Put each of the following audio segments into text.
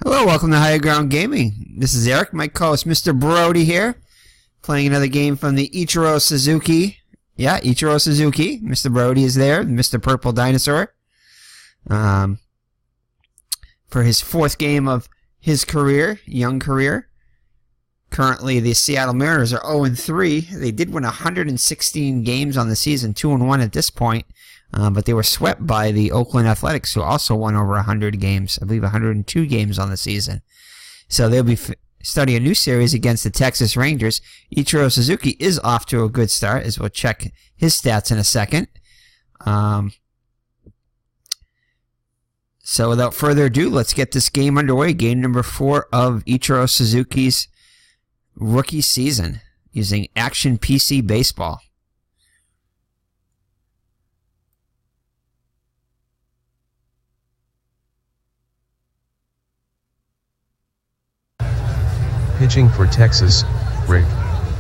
Hello, welcome to Higher Ground Gaming. This is Eric, my co-host, Mr. Brody here, playing another game from the Ichiro Suzuki. Yeah, Ichiro Suzuki. Mr. Brody is there, Mr. Purple Dinosaur. For his fourth game of his career, young career. Currently, the Seattle Mariners are 0-3. They did win 116 games on the season, 2-1 at this point. But they were swept by the Oakland Athletics, who also won over 100 games. I believe 102 games on the season. So they'll be starting a new series against the Texas Rangers. Ichiro Suzuki is off to a good start, as we'll check his stats in a second. So without further ado, let's get this game underway. Game number 4 of Ichiro Suzuki's rookie season using Action PC Baseball. Pitching for Texas, Rick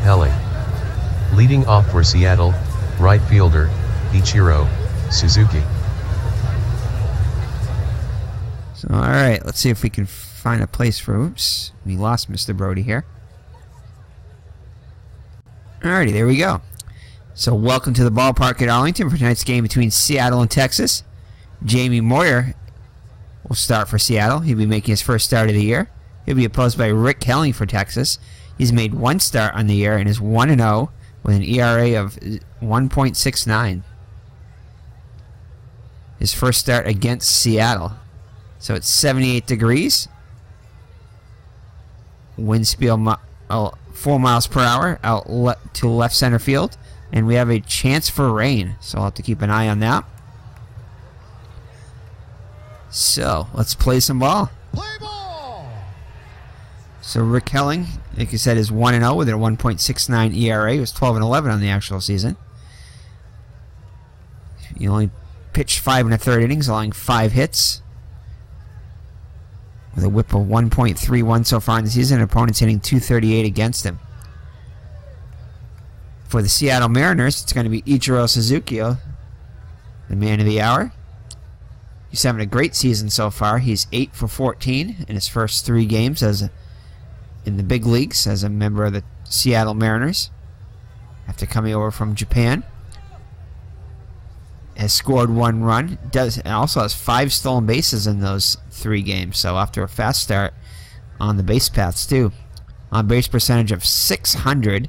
Helling. Leading off for Seattle, right fielder, Ichiro Suzuki. So, alright, let's see if we can find a place for... Oops, we lost Mr. Brody here. Alrighty, there we go. So, welcome to the ballpark at Arlington for tonight's game between Seattle and Texas. Jamie Moyer will start for Seattle. He'll be making his first start of the year. He'll be opposed by Rick Helling for Texas. He's made one start on the year and is 1-0 with an ERA of 1.69. His first start against Seattle. So it's 78 degrees. Wind speed 4 miles per hour out to left center field. And we have a chance for rain. So I'll have to keep an eye on that. So let's play some ball. So Rick Helling, like I said, is 1-0 with a 1.69 ERA. He was 12-11 on the actual season. He only pitched 5 1/3 innings, allowing 5 hits. With a whip of 1.31 so far in the season. Opponents hitting .238 against him. For the Seattle Mariners, it's going to be Ichiro Suzuki, the man of the hour. He's having a great season so far. He's 8 for 14 in his first 3 games in the big leagues as a member of the Seattle Mariners after coming over from Japan. Has scored 1 run, and also has 5 stolen bases in those 3 games, so after a fast start on the base paths too. On base percentage of .600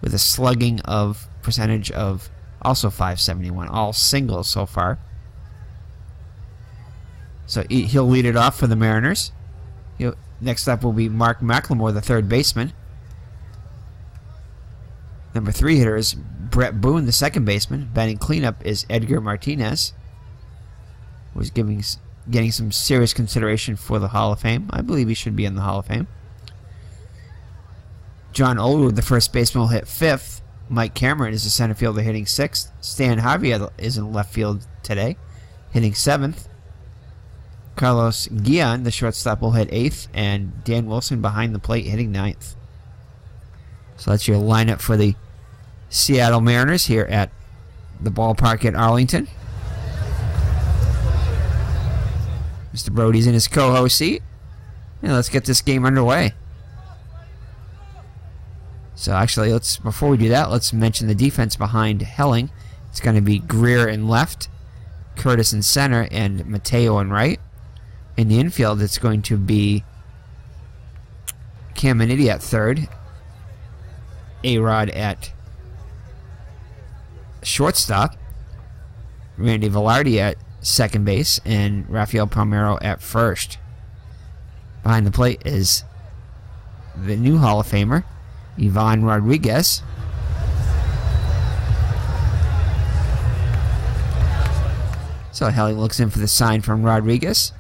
with a slugging of percentage of also .571, all singles so far. So he'll lead it off for the Mariners. Next up will be Mark McLemore, the third baseman. Number 3 hitter is Brett Boone, the second baseman. Batting cleanup is Edgar Martinez, who's getting some serious consideration for the Hall of Fame. I believe he should be in the Hall of Fame. John Olerud, the first baseman, will hit 5th. Mike Cameron is the center fielder, hitting 6th. Stan Harvey is in left field today, hitting 7th. Carlos Guillen, the shortstop, will hit 8th, and Dan Wilson behind the plate hitting 9th. So that's your lineup for the Seattle Mariners here at the ballpark at Arlington. Mr. Brody's in his co-host seat. And let's get this game underway. So actually, before we do that, let's mention the defense behind Helling. It's going to be Greer in left, Curtis in center, and Mateo in right. In the infield, it's going to be Caminiti at third, A-Rod at shortstop, Randy Velarde at second base, and Rafael Palmeiro at first. Behind the plate is the new Hall of Famer, Ivan Rodriguez. So Helling looks in for the sign from Rodriguez.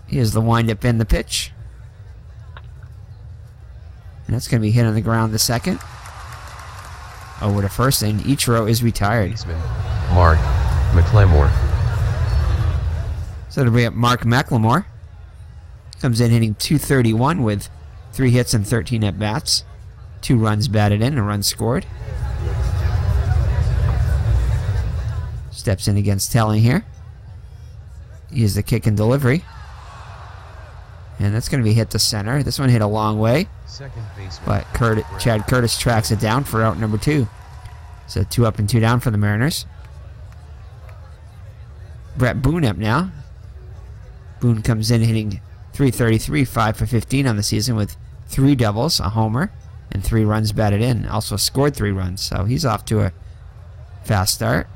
Here's the windup and the pitch. And that's going to be hit on the ground to second. Over to first, and Ichiro is retired. Baseman, Mark McLemore. So to bring up Mark McLemore. Comes in hitting .231 with 3 hits and 13 at-bats. 2 runs batted in, a run scored. Steps in against Helling here. Here's the kick and delivery. And that's going to be hit to center. This one hit a long way. Second baseman. But Chad Curtis tracks it down for out number 2. So 2 up and 2 down for the Mariners. Brett Boone up now. Boone comes in hitting .333, 5 for 15 on the season with 3 doubles, a homer, and 3 runs batted in. Also scored 3 runs, so he's off to a fast start.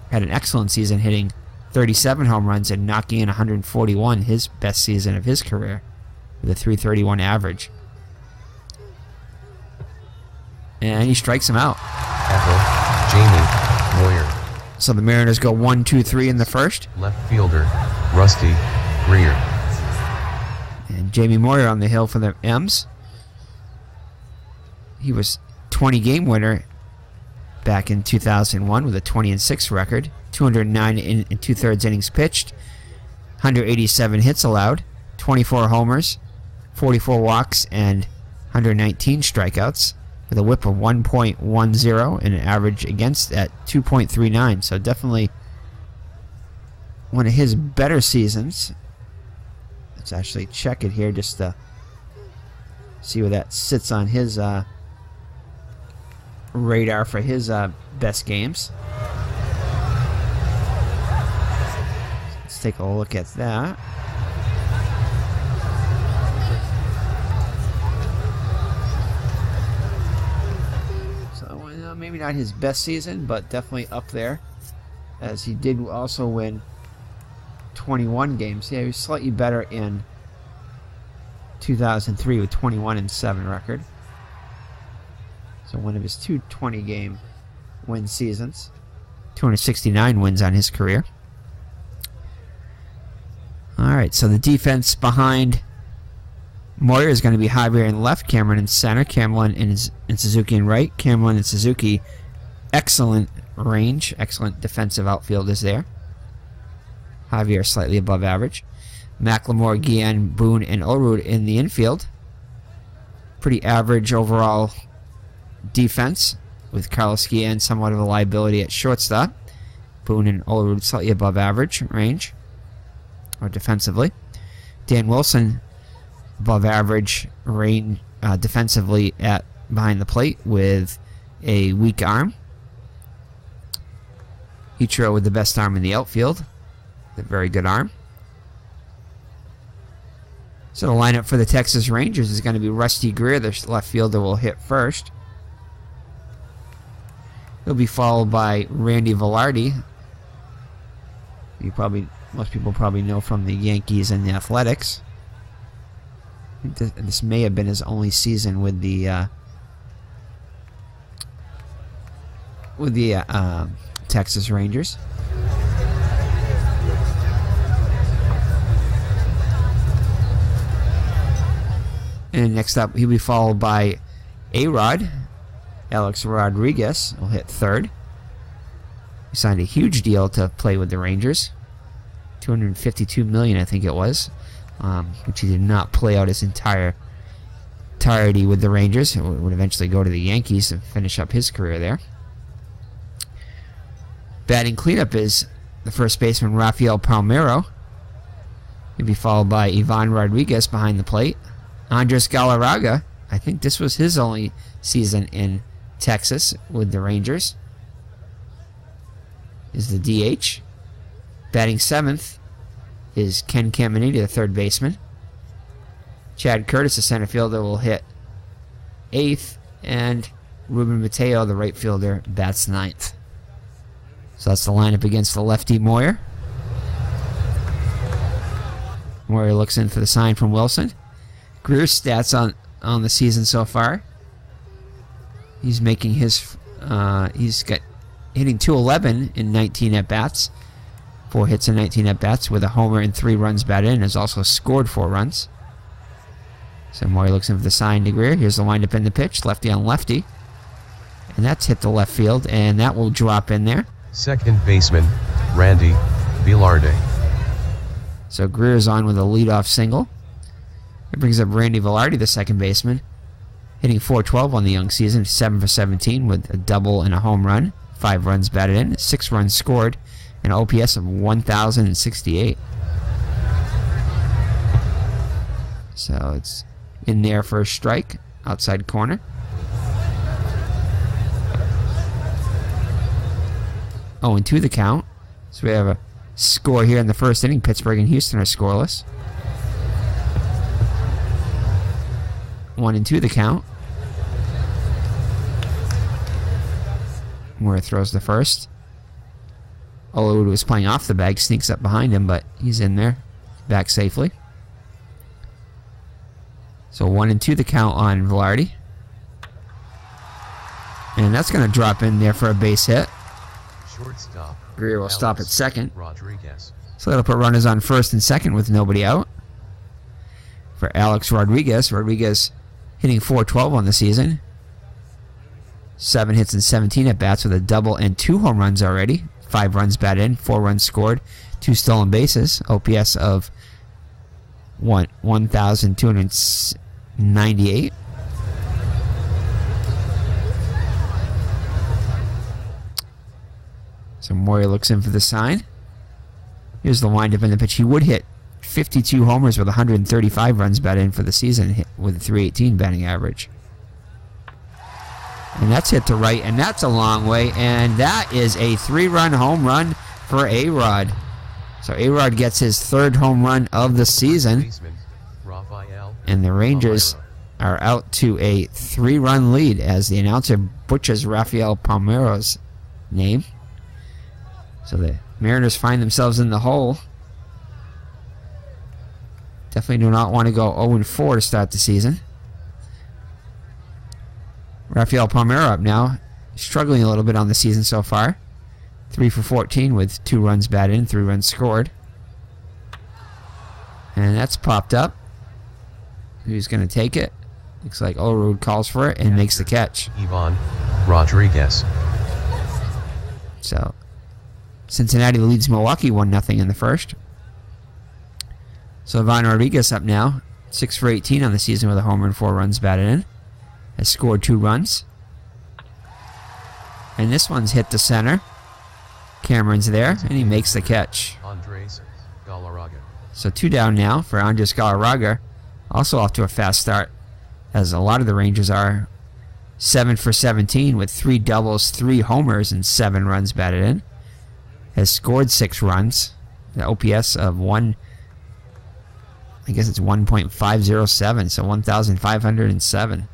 Had an excellent season hitting 37 home runs and knocking in 141, his best season of his career, with a .331 average. And he strikes him out. Apple, Jamie Moyer. So the Mariners go 1-2-3 in the first. Left fielder, Rusty Greer. And Jamie Moyer on the hill for the M's. He was 20 game winner back in 2001 with a 20-6 record. 209 and 2/3 innings pitched. 187 hits allowed. 24 homers. 44 walks and 119 strikeouts. With a whip of 1.10 and an average against at 2.39. So definitely one of his better seasons. Let's actually check it here just to see where that sits on his radar for his best games. Let's take a look at that. Maybe not his best season, but definitely up there, as he did also win 21 games. Yeah, he was slightly better in 2003 with 21-7 record. So one of his 220 game win seasons. 269 wins on his career. Alright, so the defense behind Moyer is going to be Javier in left, Cameron in center, Cameron and Suzuki in right. Cameron and Suzuki, excellent range, excellent defensive outfielders there. Javier slightly above average. McLemore, Guillen, Boone, and Olrud in the infield. Pretty average overall defense, with Carlos Guillen somewhat of a liability at shortstop. Boone and Olrud slightly above average range, or defensively. Dan Wilson, above average range defensively at behind the plate with a weak arm. Ichiro with the best arm in the outfield, with a very good arm. So the lineup for the Texas Rangers is going to be Rusty Greer, the left fielder, will hit first. He'll be followed by Randy Velarde. Most people probably know from the Yankees and the Athletics. I think this may have been his only season with the Texas Rangers. And next up, he'll be followed by A-Rod. Alex Rodriguez will hit third. He signed a huge deal to play with the Rangers. $252 million, I think it was. Which he did not play out his entirety with the Rangers. He would eventually go to the Yankees and finish up his career there. Batting cleanup is the first baseman Rafael Palmeiro. He'll be followed by Ivan Rodriguez behind the plate. Andres Galarraga, I think this was his only season in Texas with the Rangers, is the DH. Batting seventh is Ken Caminiti, the third baseman. Chad Curtis, the center fielder, will hit eighth, and Ruben Mateo, the right fielder, bats ninth. So that's the lineup against the lefty Moyer. Moyer looks in for the sign from Wilson. Greer's stats on the season so far. He's making his he's got hitting .211 in 19 at bats. 4 hits in 19 at bats with a homer and 3 runs batted in. Has also scored 4 runs. So Moyer looks in for the sign to Greer. Here's the windup in the pitch, lefty on lefty, and that's hit the left field, and that will drop in there. Second baseman Randy Velarde. So Greer's on with a leadoff single. It brings up Randy Velarde, the second baseman, hitting .412 on the young season, 7 for 17 with a double and a home run, 5 runs batted in, 6 runs scored, and an OPS of 1,068. So it's in there for a strike, outside corner. Oh, and 2 the count. So we have a score here in the first inning. Pittsburgh and Houston are scoreless. 1-2 the count. Moore throws the first. Olerud was playing off the bag, sneaks up behind him, but he's in there, back safely. So 1-2 the count on Velarde. And that's going to drop in there for a base hit. Shortstop. Greer will stop at second. Rodriguez. So that'll put runners on first and second with nobody out. For Alex Rodriguez. Rodriguez hitting .412 on the season. 7 hits and 17 at bats with a double and 2 home runs already. 5 runs batted in, 4 runs scored, 2 stolen bases. OPS of 1,298. So Moria looks in for the sign. Here's the windup in the pitch. He would hit 52 homers with 135 runs batted in for the season with a .318 batting average. And that's hit to right, and that's a long way, and that is a 3-run home run for A-Rod. So A-Rod gets his 3rd home run of the season, and the Rangers are out to a 3-run lead as the announcer butchers Rafael Palmeiro's name. So the Mariners find themselves in the hole. Definitely do not want to go 0-4 to start the season. Rafael Palmeiro up now, struggling a little bit on the season so far. 3 for 14 with 2 runs batted in, 3 runs scored. And that's popped up. Who's going to take it? Looks like Olerud calls for it and makes the catch. Ivan Rodriguez. So Cincinnati leads Milwaukee 1-0 in the first. So Ivan Rodriguez up now, 6 for 18 on the season with a homer and 4 runs batted in. Has scored 2 runs. And this one's hit to center. Cameron's there, and he makes the catch. Andres Galarraga. So 2 down now for Andres Galarraga. Also off to a fast start, as a lot of the Rangers are. 7 for 17 with 3 doubles, 3 homers, and 7 runs batted in. Has scored 6 runs. The OPS of 1.507, so 1,507.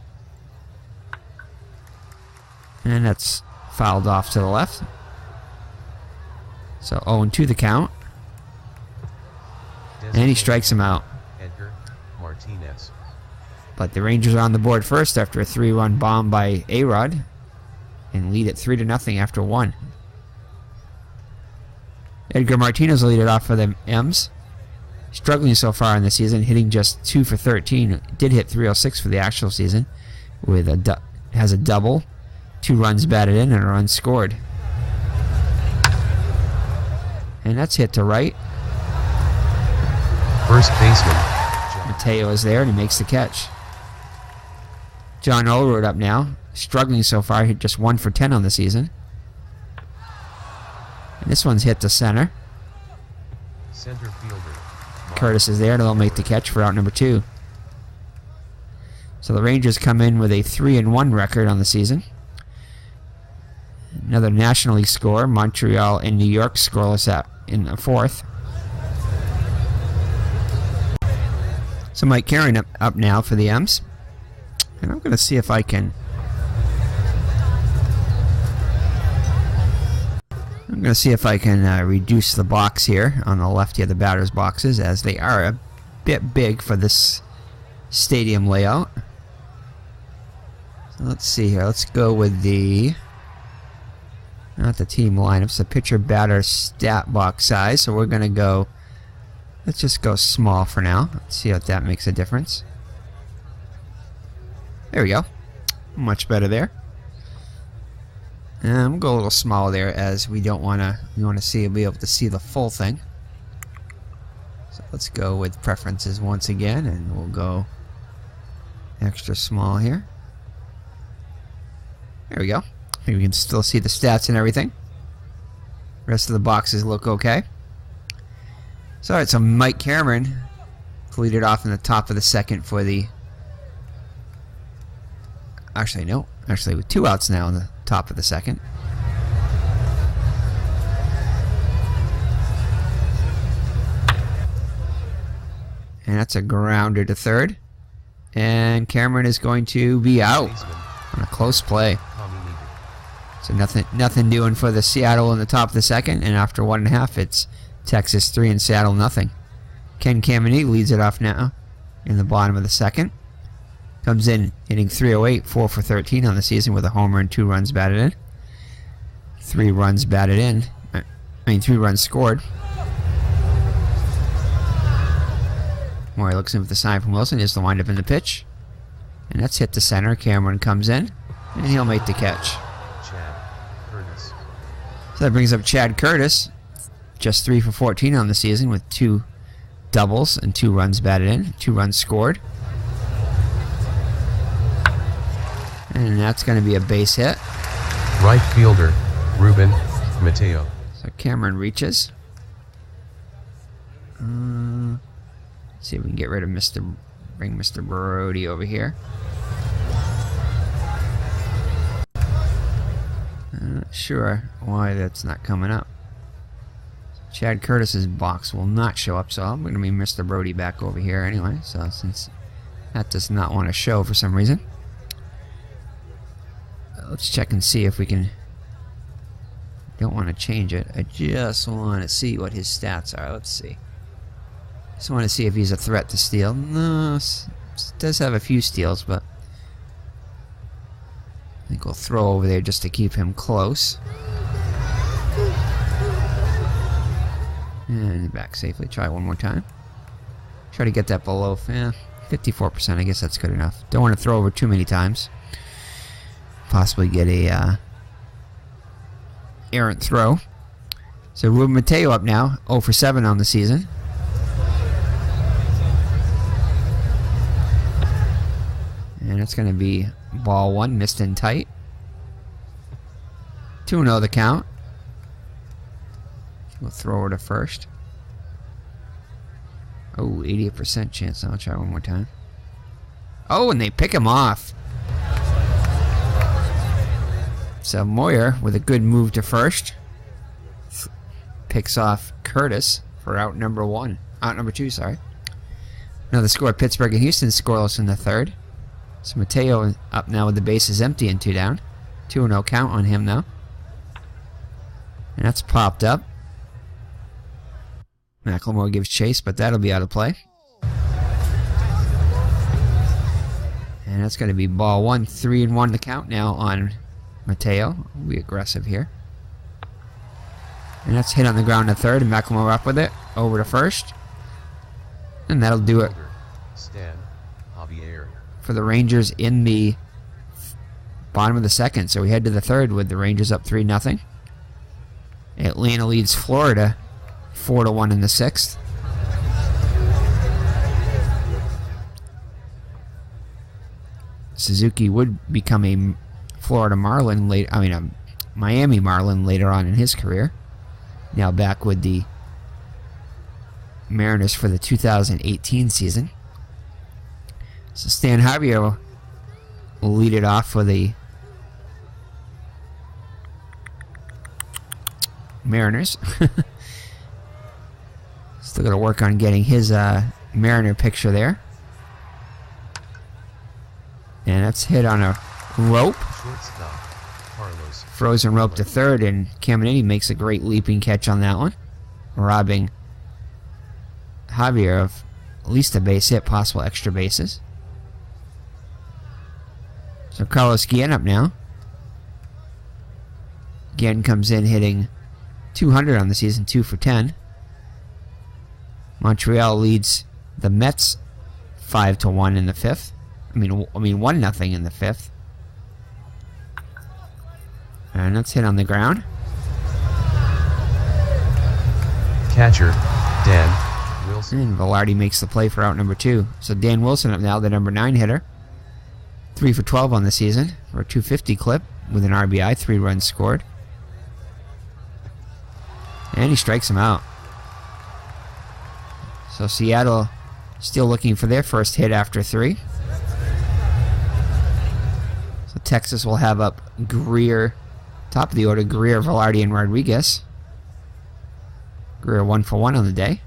And that's fouled off to the left. So 0-2 the count. And he strikes him out. Edgar Martinez. But the Rangers are on the board first after a 3-run bomb by A-Rod. And lead it 3-0 after 1. Edgar Martinez will lead it off for the M's. Struggling so far in the season, hitting just 2 for 13. Did hit .306 for the actual season. With has a double. 2 runs batted in and a run scored. And that's hit to right. First baseman Mateo is there and he makes the catch. John Olerud up now. Struggling so far, hit just 1 for 10 on the season. And this one's hit to center. Center fielder Curtis is there and they'll make the catch for out number 2. So the Rangers come in with a 3-1 record on the season. Another National League score. Montreal and New York scoreless in the 4th. So Mike Karen up now for the M's. And I'm going to see if I can... reduce the box here on the left here, the batter's boxes, as they are a bit big for this stadium layout. So let's see here. Let's go with the... not the team lineups, the pitcher batter stat box size. So we're going to go... let's just go small for now. Let's see if that makes a difference. There we go. Much better there. And we'll go a little smaller there, as we don't want to. We want to be able to see the full thing. So let's go with preferences once again, and we'll go extra small here. There we go. I think we can still see the stats and everything. Rest of the boxes look okay. So alright, so Mike Cameron to lead it off in the top of the second for the... Actually, no. Actually, with 2 outs now in the top of the second. And that's a grounder to third. And Cameron is going to be out on a close play. So nothing doing for the Seattle in the top of the second. And after 1.5, it's Texas 3 and Seattle nothing. Ken Caminiti leads it off now in the bottom of the second. Comes in hitting .308, 4 for 13 on the season with a homer and 2 runs batted in. 3 runs batted in. 3 runs scored. Maury looks in with the sign from Wilson. Is the windup in the pitch. And that's hit to center. Cameron comes in, and he'll make the catch. Chad Curtis. So that brings up Chad Curtis. Just 3 for 14 on the season with 2 doubles and 2 runs batted in. 2 runs scored. And that's going to be a base hit. Right fielder, Ruben Mateo. So Cameron reaches. Let's see if we can get rid of bring Mr. Brody over here. Not sure why that's not coming up. Chad Curtis's box will not show up, so I'm going to be Mr. Brody back over here anyway. So since that does not want to show for some reason, let's check and see if we can. Don't want to change it. I just want to see what his stats are. Let's see. Just want to see if he's a threat to steal. No, does have a few steals, but I think we'll throw over there just to keep him close. And back safely. Try one more time. Try to get that below 54%. I guess that's good enough. Don't want to throw over too many times. Possibly get a errant throw. So Ruben Mateo up now, 0 for 7 on the season. And it's going to be ball 1, missed in tight. 2-0 the count. We'll throw her to first. Oh, 88% chance. I'll try one more time. Oh, and they pick him off. So Moyer, with a good move to first, picks off Curtis for out number 2, sorry. Another score, Pittsburgh and Houston scoreless in the third. So Mateo up now with the bases empty and 2 down. 2-0 count on him now. And that's popped up. McLemore gives chase, but that'll be out of play. And that's going to be ball 1, 3-1 the count now on Mateo. We'll be aggressive here. And that's hit on the ground to third, and McLemore up with it. Over to first. And that'll do it Stan Javier. for the Rangers in the bottom of the second. So we head to the third with the Rangers up 3-0. Atlanta leads Florida 4-1 in the sixth. Suzuki would become a Miami Marlin later on in his career. Now back with the Mariners for the 2018 season. So Stan Javier will lead it off for the Mariners. Still got to work on getting his Mariner picture there. And that's hit on a rope. Frozen rope to third, and Caminiti makes a great leaping catch on that one, robbing Javier of at least a base hit, possible extra bases. So Carlos Guillen up now. Guillen comes in hitting .200 on the season, 2 for 10. Montreal leads the Mets 5-1 in the fifth. I mean 1-0 in the fifth. And that's hit on the ground. Catcher, Dan Wilson. And Velarde makes the play for out number 2. So Dan Wilson up now, the number 9 hitter. 3 for 12 on the season for a .250 clip with an RBI, 3 runs scored. And he strikes him out. So Seattle Still looking for their first hit after 3. So Texas will have up Greer, top of the order, Greer, Velarde, and Rodriguez. Greer 1 for 1 on the day.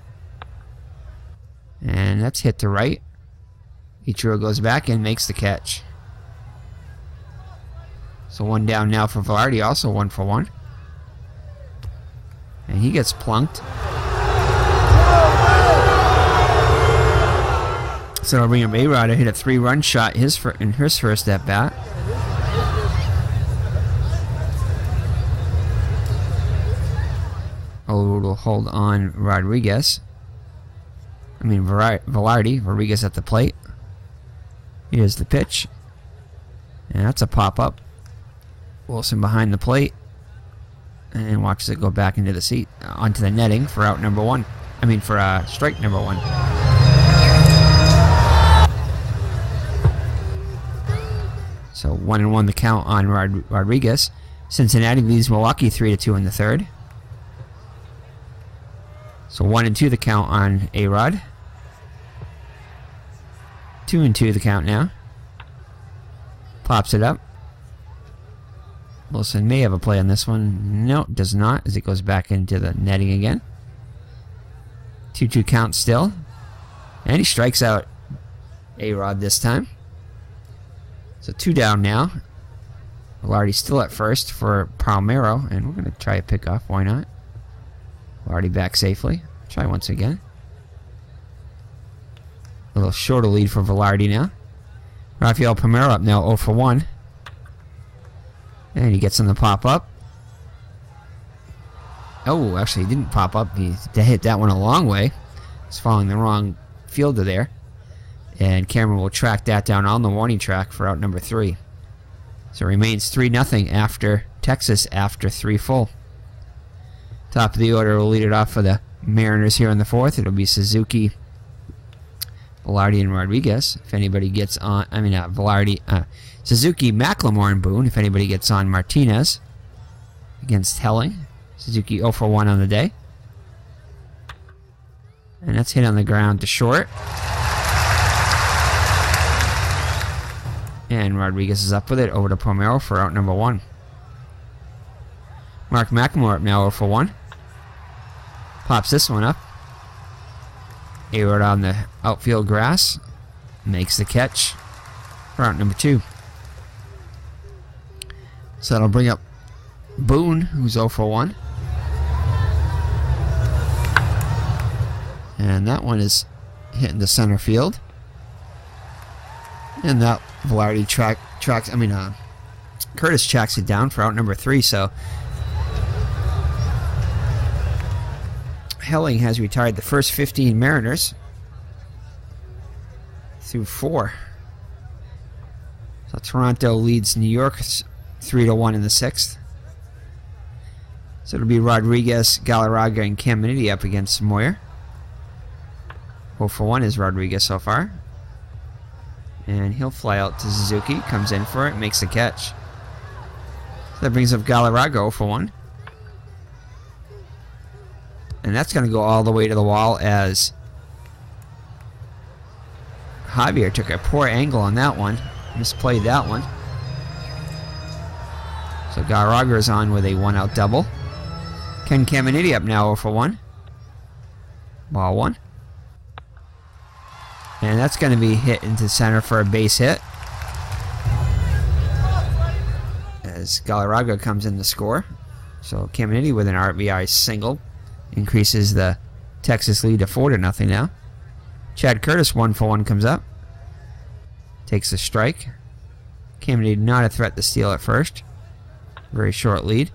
And that's hit to right. Ichiro goes back and makes the catch. So 1 down now for Velarde, also 1 for 1. And he gets plunked. So it'll bring up A-Rod to hit a 3-run shot in his first at bat. Will hold on Rodriguez. Velarde. Rodriguez at the plate. Here's the pitch. And that's a pop-up. Wilson behind the plate. And watches it go back into the seat. Onto the netting for out number 1. For strike number 1. So 1-1 the count on Rodriguez. Cincinnati leads Milwaukee 3-2 in the 3rd. So 1-2 the count on A-Rod. 2-2 the count now. Pops it up. Wilson may have a play on this one. No, does not, as it goes back into the netting again. 2-2 count still. And he strikes out A-Rod this time. So 2 down now. Velarde still at first for Palmero, and we're going to try a pickoff. Why not? Velarde back safely. Try once again. A little shorter lead for Velarde now. Rafael Palmero up now 0 for 1. And he gets him to pop up. Oh, actually he didn't pop up. He hit that one a long way. He's following the wrong fielder there. And Cameron will track that down on the warning track for out number 3. So it remains 3-0 after Texas after 3 full. Top of the order will lead it off for the Mariners here in the 4th. It'll be Suzuki, Velarde, and Rodriguez. If anybody gets on, Suzuki, McLemore, and Boone. If anybody gets on, Martinez against Helling. Suzuki 0 for 1 on the day. And that's hit on the ground to short. And Rodriguez is up with it over to Palmero for out number 1. Mark McLemore up now 0 for 1. Pops this one up. A-Rod on the outfield grass. Makes the catch for out number 2. So that'll bring up Boone, who's 0 for 1. And that one is hitting the center field. And that Velarde Curtis tracks it down for out number 3, so Helling has retired the first 15 Mariners through 4. So Toronto leads New York 3-1 in the 6th. So it'll be Rodriguez, Galarraga, and Caminiti up against Moyer. 0 for 1 is Rodriguez so far. And he'll fly out to Suzuki, comes in for it, makes the catch. So that brings up Galarraga 0 for 1. And that's going to go all the way to the wall as Javier took a poor angle on that one. Misplayed that one. So Galarraga is on with a 1-out double. Ken Caminiti up now 0 for 1. Ball 1. And that's going to be hit into center for a base hit. As Galarraga comes in to score. So Caminiti with an RBI single increases the Texas lead to 4-0 now. Chad Curtis 1 for 1 comes up. Takes a strike. Caminiti not a threat to steal at first. Very short lead.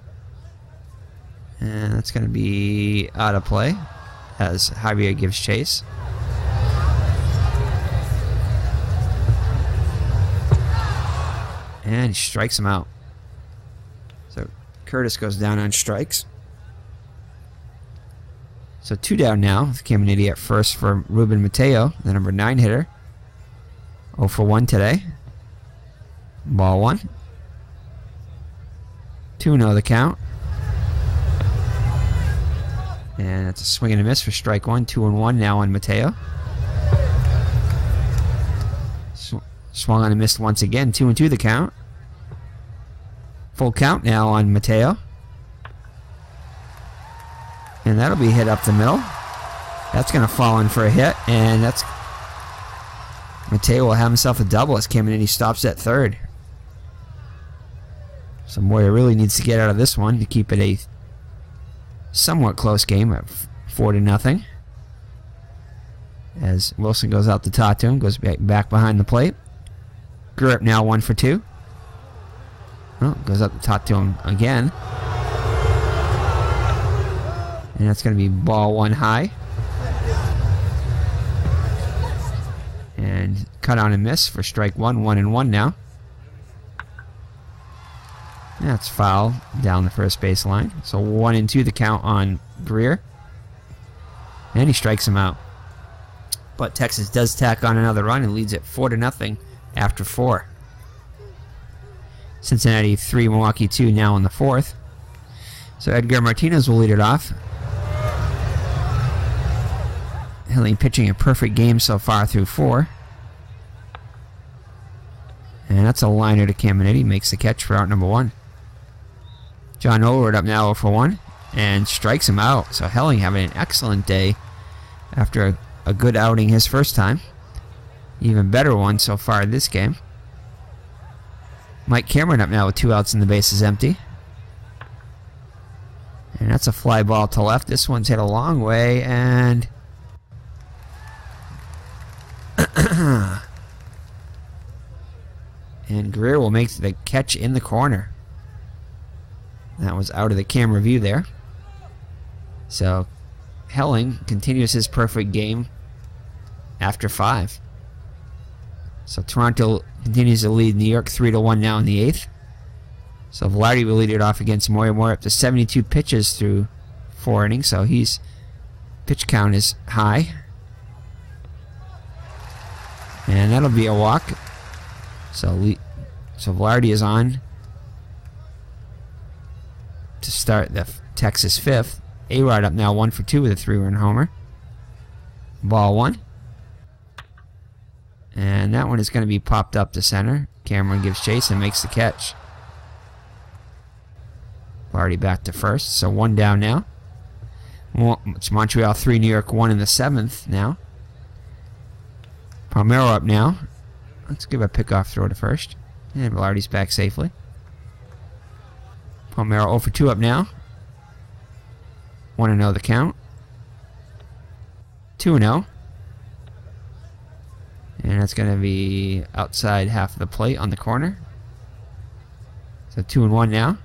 And that's going to be out of play as Javier gives chase. And he strikes him out. So Curtis goes down on strikes. So 2 down now with Caminiti at first for Ruben Mateo, the number 9 hitter. 0 for 1 today. Ball 1. 2-0 the count. And that's a swing and a miss for strike 1. 2-1 now on Mateo. Swung on and missed once again. 2-2 the count. Full count now on Mateo. And that'll be hit up the middle. That's going to fall in for a hit. And that's... Mateo will have himself a double as Caminiti stops at third. So Moya really needs to get out of this one to keep it a somewhat close game at 4-0. As Wilson goes out to talk to him, goes back behind the plate. Grip now 1 for 2. Oh, goes up to talk to him again. And that's going to be ball 1 high. And cut on and miss for strike 1, 1-1 now. That's foul down the first base line. So 1-2 the count on Greer. And he strikes him out. But Texas does tack on another run and leads it 4-0 after 4. Cincinnati 3, Milwaukee 2 now in the 4th. So Edgar Martinez will lead it off. Hilling pitching a perfect game so far through 4. And that's a liner to Caminiti. Makes the catch for out number 1. John Olerud up now 0 for 1 and strikes him out. So Helling having an excellent day after a good outing his first time. Even better one so far this game. Mike Cameron up now with 2 outs and the bases empty. And that's a fly ball to left. This one's hit a long way and... and Greer will make the catch in the corner. That was out of the camera view there. So Helling continues his perfect game after 5. So Toronto continues to lead New York 3-1 now in the 8th. So Velarde will lead it off against Moya. Moya up to 72 pitches through 4 innings. So he's pitch count is high. And that'll be a walk. So Velarde is on to start the Texas 5th. A-Rod up now 1 for 2 with a 3-run homer. Ball 1. And that one is going to be popped up to center. Cameron gives chase and makes the catch. Velarde back to first. So 1 down now. It's Montreal 3, New York 1 in the 7th now. Palmeiro up now. Let's give a pickoff throw to first. And Velarde's back safely. Palmeiro 0 for 2 up now. 1-0 the count. 2-0. And that's going to be outside half of the plate on the corner. So 2-1 now.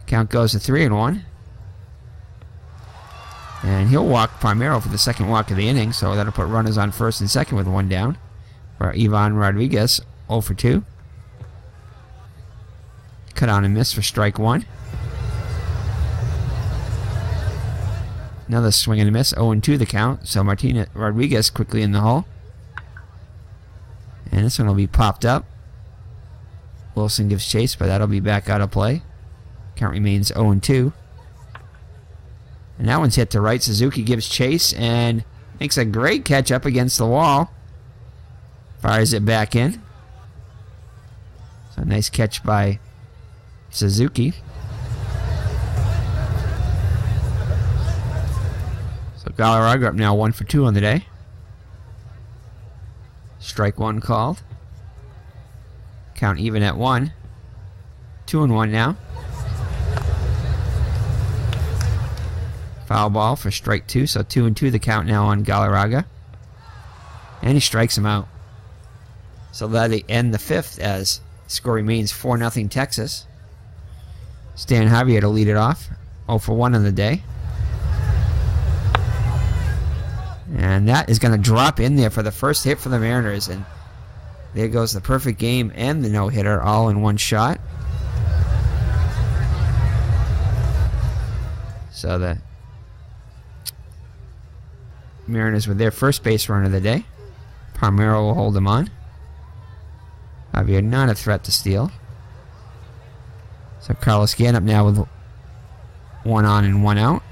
Count goes to 3-1. And he'll walk Palmeiro for the second walk of the inning. So that'll put runners on first and second with 1 down. For Ivan Rodriguez, 0 for 2. Cut on and miss for strike 1. Another swing and a miss, 0-2 the count. So Rodriguez quickly in the hole. And this one will be popped up. Wilson gives chase, but that'll be back out of play. Count remains 0-2. And that one's hit to right. Suzuki gives chase and makes a great catch up against the wall. Fires it back in. So a nice catch by Suzuki. So Galarraga up now 1 for 2 on the day. Strike 1 called. Count even at 1. 2-1 now. Foul ball for strike 2. So 2-2 the count now on Galarraga. And he strikes him out. So that'll end the 5th as score remains 4-0 Texas. Stan Javier to lead it off. 0 for 1 on the day. And that is going to drop in there for the first hit for the Mariners. And there goes the perfect game and the no-hitter all in one shot. So the Mariners with their first base run of the day. Palmeiro will hold them on. Javier not a threat to steal. So Carlos Gann up now with 1 on and 1 out.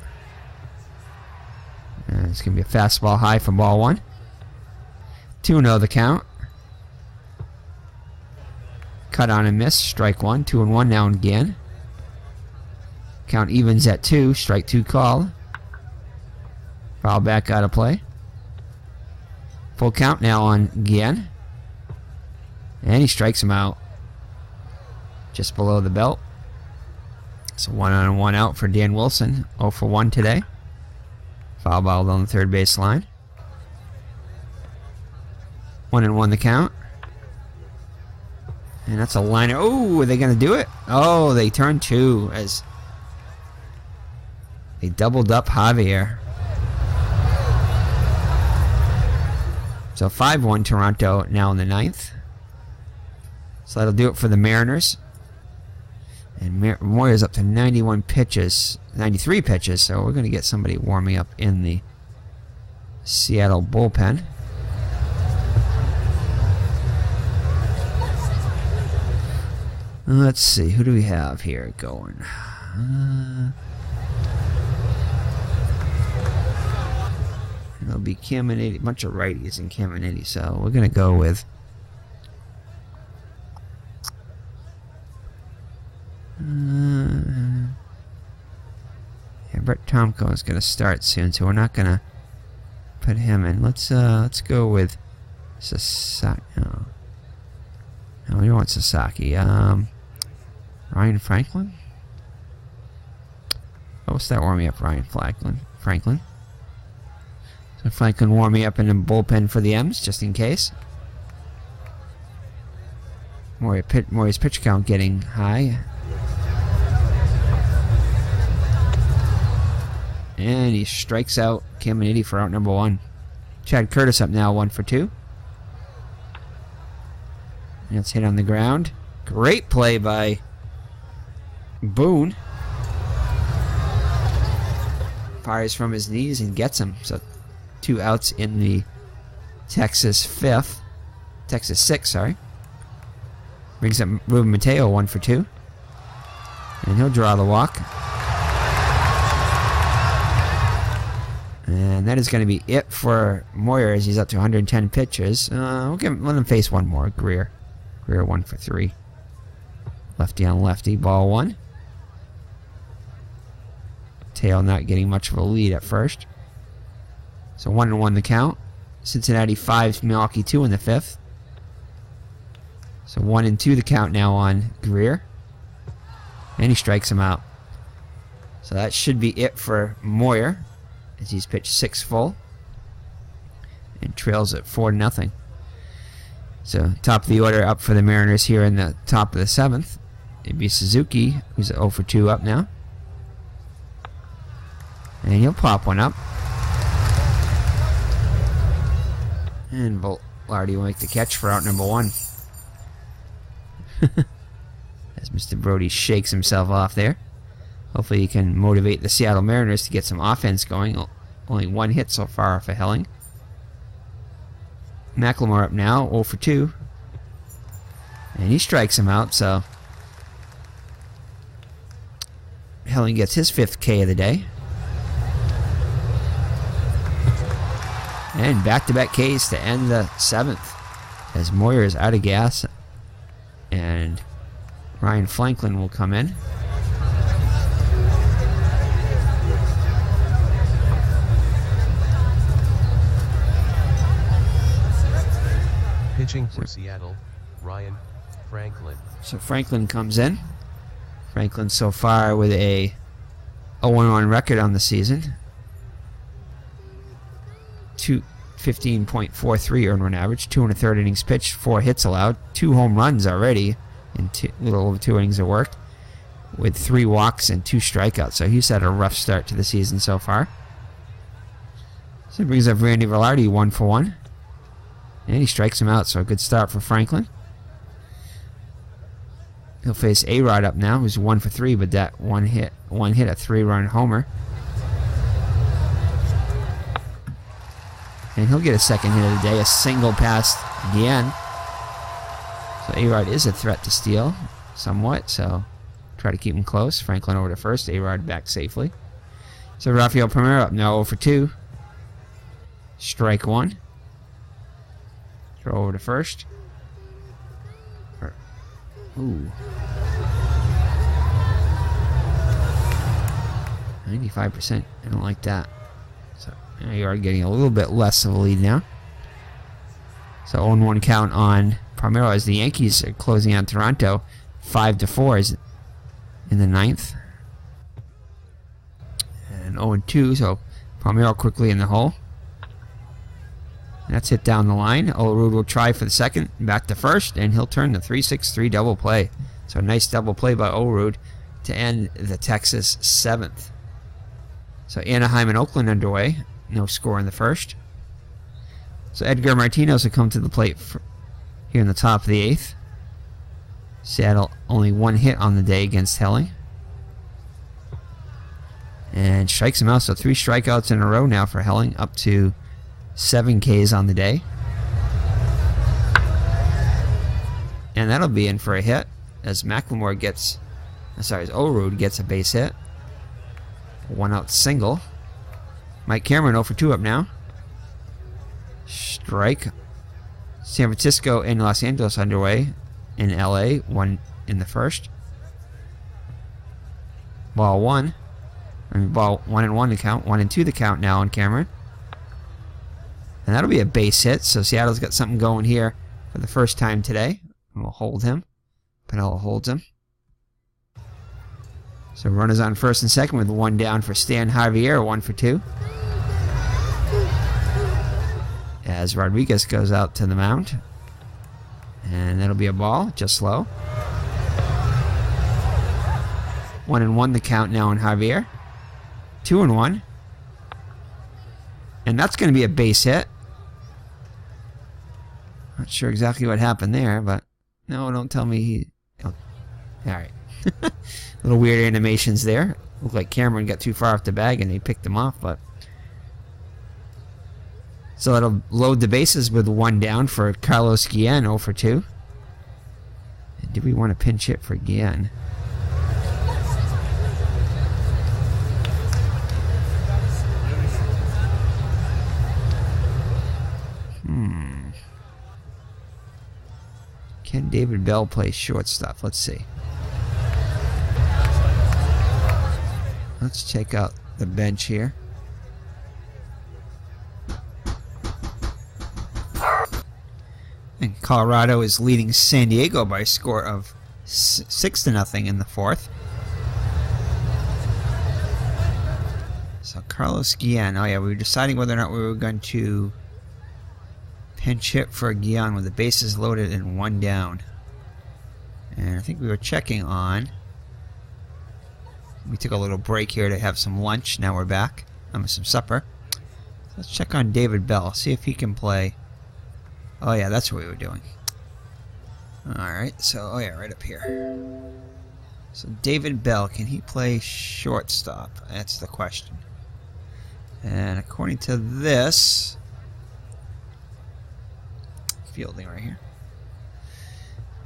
And it's going to be a fastball high for ball 1. 2-0 the count. cut on and miss. Strike one. 2-1 now again. Count evens at 2. Strike 2 call. Foul back out of play. Full count now on again. And he strikes him out. Just below the belt. So 1 on 1 out for Dan Wilson. 0 for 1 today. Foul ball on the third base line. 1-1 the count. And that's a liner. Oh, are they going to do it? Oh, they turned 2 as they doubled up Javier. So 5-1 Toronto now in the 9th. So that'll do it for the Mariners. And Moyer's up to 91 pitches, 93 pitches. So we're going to get somebody warming up in the Seattle bullpen. Let's see, who do we have here going? It'll be Caminiti, a bunch of righties in Caminiti, so we're going to go with Brett Tomko is going to start soon, so we're not going to put him in. Let's go with Sasaki. No, we don't want Sasaki. Ryan Franklin? Oh, what's that warming up, Ryan Franklin? So Franklin warming up in the bullpen for the M's, just in case. Maury's pitch count getting high. And he strikes out Caminiti for out number 1. Chad Curtis up now, 1 for 2. And it's hit on the ground. Great play by Boone. Fires from his knees and gets him. So 2 outs in the Texas 6th, sorry. Brings up Ruben Mateo, 1 for 2. And he'll draw the walk. And that is going to be it for Moyer as he's up to 110 pitches. We'll let him face one more. Greer 1 for 3. Lefty on lefty, ball 1. Mateo not getting much of a lead at first. So 1-1 the count. Cincinnati 5, Milwaukee 2 in the 5th. So 1-2 the count now on Greer. And he strikes him out. So that should be it for Moyer as he's pitched 6 full and trails at 4-0. So top of the order up for the Mariners here in the top of the 7th. It'd be Suzuki, who's at 0 for 2 up now. And he'll pop one up. And Velarde will make the catch for out number 1. As Mr. Brody shakes himself off there. Hopefully he can motivate the Seattle Mariners to get some offense going. Only 1 hit so far off of Helling. McLemore up now, 0 for 2. And he strikes him out, so Helling gets his 5th K of the day. And back-to-back Ks to end the 7th. As Moyer is out of gas. And Ryan Franklin will come in. Pitching for Seattle, Ryan Franklin. So Franklin comes in. Franklin so far with a 0-1 record on the season. 15.43 earned run average, 2 1/3 innings pitched, 4 hits allowed, 2 home runs already in a little over 2 innings of work, with 3 walks and 2 strikeouts. So he's had a rough start to the season so far. So it brings up Randy Velarde, 1 for 1. And he strikes him out, so a good start for Franklin. He'll face A-Rod up now, who's 1 for 3, but that one hit a 3-run homer. And he'll get a second hit of the day, a single past Guillen. So A-Rod is a threat to steal, somewhat, so try to keep him close. Franklin over to first, A-Rod back safely. So Rafael Primero up now 0 for 2. Strike 1. Throw over to first. Ooh. 95%. I don't like that. So now you are getting a little bit less of a lead now. So 0-1 count on Palmeiro as the Yankees are closing on Toronto. 5-4 is in the ninth. And 0-2, so Palmeiro quickly in the hole. That's hit down the line. Olerud will try for the second, back to first, and he'll turn the 3-6-3 double play. So a nice double play by Olerud to end the Texas 7th. So Anaheim and Oakland underway. No score in the first. So Edgar Martinez will come to the plate here in the top of the 8th. Seattle only one hit on the day against Helling. And strikes him out, so 3 strikeouts in a row now for Helling, up to 7 Ks on the day. And that'll be in for a hit as Olerud gets a base hit. 1 out single. Mike Cameron 0 for 2 up now. Strike. San Francisco and Los Angeles underway. In LA, 1 in the first. Ball 1. Ball 1-1 to count. 1-2 to count now on Cameron. And that'll be a base hit, so Seattle's got something going here for the first time today. And we'll hold him. Pinella holds him. So runners on first and second with 1 down for Stan Javier, 1 for 2. As Rodriguez goes out to the mound. And that'll be a ball, just low. 1-1 the count now on Javier. 2-1. And that's going to be a base hit. Not sure exactly what happened there, but no, don't tell me he... Oh. Alright. Little weird animations there. Looked like Cameron got too far off the bag and he picked him off, but... So it'll load the bases with 1 down for Carlos Guillen, 0 for 2. And do we want to pinch hit for Guillen? Can David Bell play shortstop? Let's see. Let's check out the bench here. And Colorado is leading San Diego by a score of 6-0 in the 4th. So Carlos Guillen. Oh yeah, we were deciding whether or not we were going to pinch hit for Guillen with the bases loaded and 1 down. And I think we were checking on... We took a little break here to have some lunch. Now we're back. Some supper. Let's check on David Bell. See if he can play... Oh yeah, that's what we were doing. Alright, so, oh yeah, right up here. So David Bell, can he play shortstop? That's the question. And according to this... Fielding right here.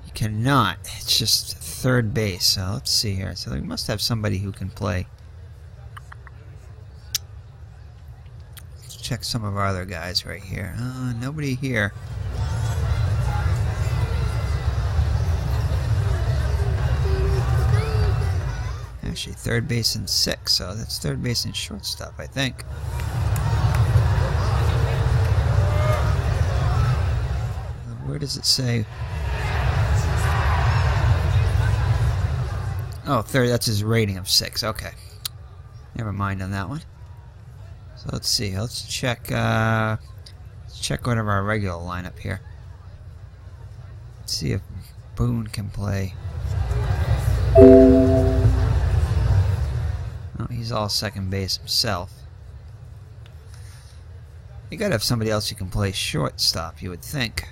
You cannot. It's just third base. So let's see here. So we must have somebody who can play. Let's check some of our other guys right here. Nobody here. Actually, third base and 6. So that's third base and shortstop, I think. Where does it say? Oh, third, that's his rating of 6. Okay. Never mind on that one. So let's see. Let's check one of our regular lineup here. Let's see if Boone can play. Oh, he's all second base himself. You gotta have somebody else who can play shortstop, you would think.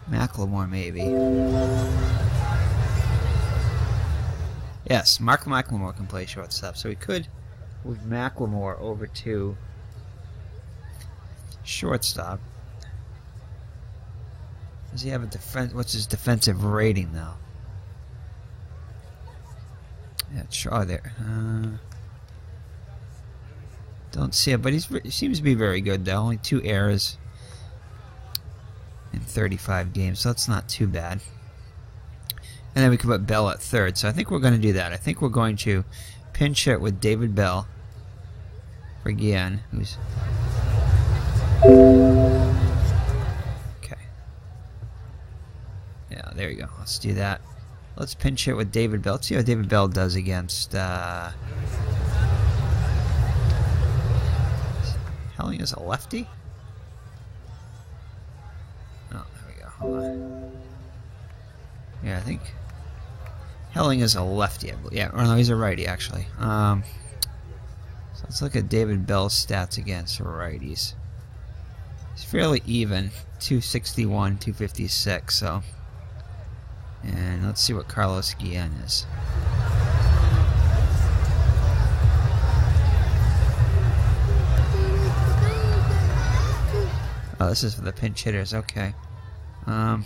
McLemore, maybe. Yes, Mark McLemore can play shortstop, so we could move McLemore over to shortstop. Does he have a defense? What's his defensive rating, though? Yeah, sure, there. Don't see it, but he seems to be very good, though. Only 2 errors in 35 games, so that's not too bad. And then we can put Bell at third. So I think we're going to do that. I think we're going to pinch hit with David Bell for Guillen, who's... Okay. Yeah, there you go. Let's do that. Let's pinch hit with David Bell. Let's see how David Bell does against... Helling is a lefty? Oh, there we go. Hold on. Yeah, I think... Helling is a lefty, I believe. Yeah, or no, he's a righty, actually. So let's look at David Bell's stats against righties. He's fairly even. 261, 256, so... And let's see what Carlos Guillen is. Oh, this is for the pinch hitters. Okay. So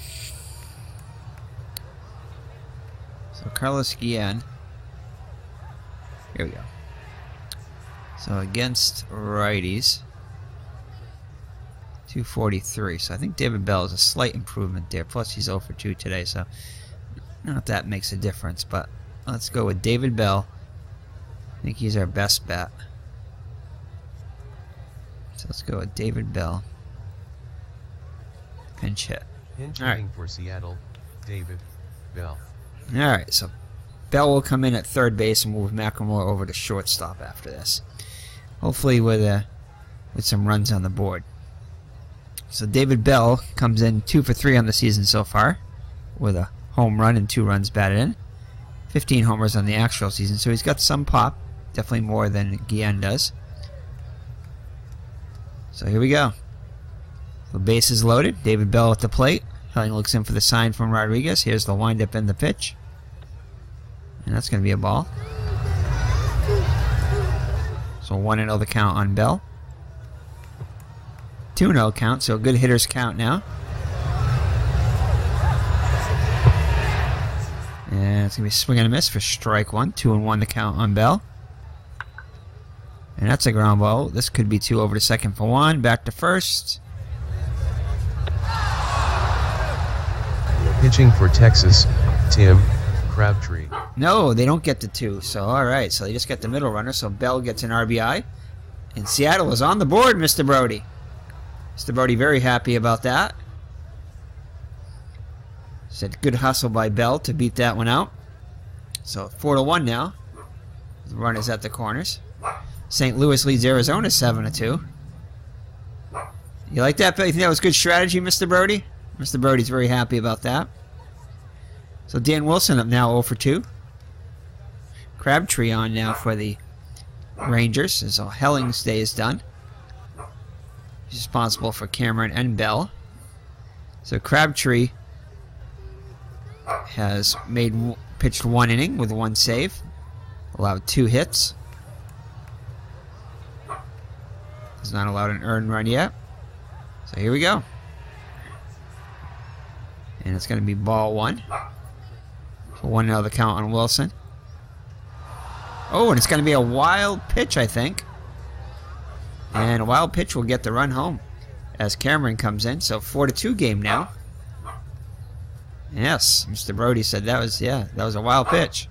Carlos Guillen. Here we go. So against righties, 243. So I think David Bell is a slight improvement there. Plus he's 0 for 2 today, so not that makes a difference. But let's go with David Bell. I think he's our best bet. So let's go with David Bell. Pinch hit. Pinch hitting for Seattle, David Bell. Alright, so Bell will come in at third base and move McElmore over to shortstop after this. Hopefully with some runs on the board. So David Bell comes in 2 for 3 on the season so far, with a home run and 2 runs batted in. 15 homers on the actual season, so he's got some pop. Definitely more than Guillen does. So here we go. The base is loaded. David Bell at the plate. Helling looks in for the sign from Rodriguez. Here's the windup and the pitch. And that's going to be a ball. So 1-0 the count on Bell. 2-0 count, so a good hitter's count now. And it's going to be swing and a miss for strike 1. 2-1 the count on Bell. And that's a ground ball. This could be 2 over to second for 1. Back to first. Pitching for Texas, Tim Crabtree. No, they don't get the 2. So, alright. So they just get the middle runner. So Bell gets an RBI. And Seattle is on the board, Mr. Brody. Mr. Brody very happy about that. Said good hustle by Bell to beat that one out. So 4-1 now. The runners at the corners. St. Louis leads Arizona 7-2. You like that, Bill? You think that was good strategy, Mr. Brody? Mr. Brody's very happy about that. So Dan Wilson up now 0 for 2. Crabtree on now for the Rangers. So Helling's day is done. He's responsible for Cameron and Bell. So Crabtree has pitched 1 inning with 1 save. Allowed 2 hits. Has not allowed an earned run yet. So here we go. And it's going to be ball 1. So 1-0 the count on Wilson. Oh, and it's going to be a wild pitch, I think. And a wild pitch will get the run home as Cameron comes in. So 4-2 game now. Yes, Mr. Brody said that was a wild pitch.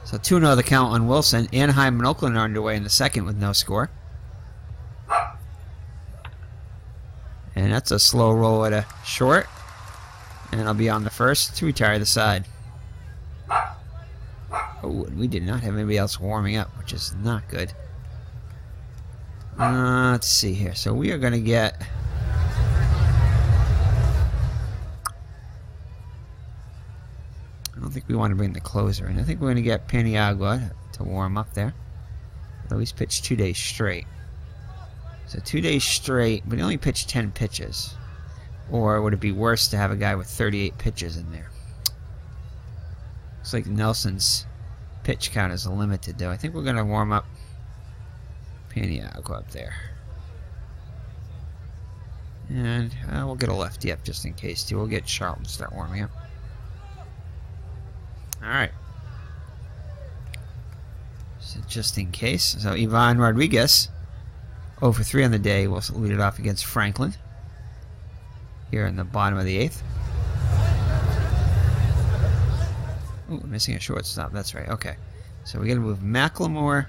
So 2-0 the count on Wilson. Anaheim and Oakland are underway in the second with no score. And that's a slow roll at a short. And I'll be on the first to retire the side. Oh, and we did not have anybody else warming up, which is not good. Let's see here. So we are going to get... I don't think we want to bring the closer in. I think we're going to get Paniagua to warm up there. Although he's pitched 2 days straight. So 2 days straight, but he only pitched 10 pitches. Or would it be worse to have a guy with 38 pitches in there? Looks like Nelson's pitch count is limited, though. I think we're going to warm up Paniagua up there. And we'll get a lefty up just in case, too. We'll get Charlton to start warming up. Alright. So just in case. So Ivan Rodriguez, 0 for 3 on the day, will lead it off against Franklin. Here in the bottom of the 8th. Oh, missing a shortstop. That's right. Okay. So we got to move Macklemore.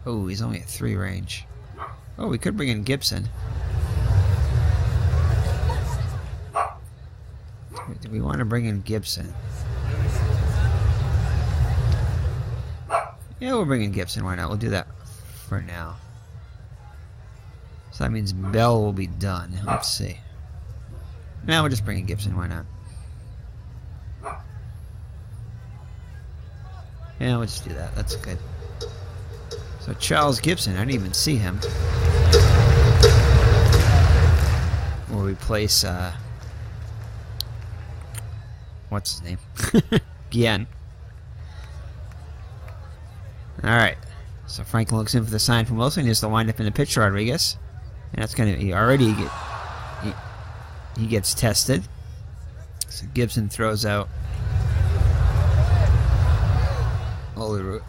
Oh, he's only at 3 range. Oh, we could bring in Gibson. Do we want to bring in Gibson? Yeah, we'll bring in Gibson. Why not? We'll do that for now. So that means Bell will be done. Let's see. Now we'll just bring in Gibson. Why not? Yeah, we'll just do that. That's good. So Charles Gibson, I didn't even see him. We'll replace, what's his name? Guillen. Alright. So Franklin looks in for the sign from Wilson. He has to wind up in the pitch to Rodriguez. And that's going to, he gets tested. So Gibson throws out Olerud.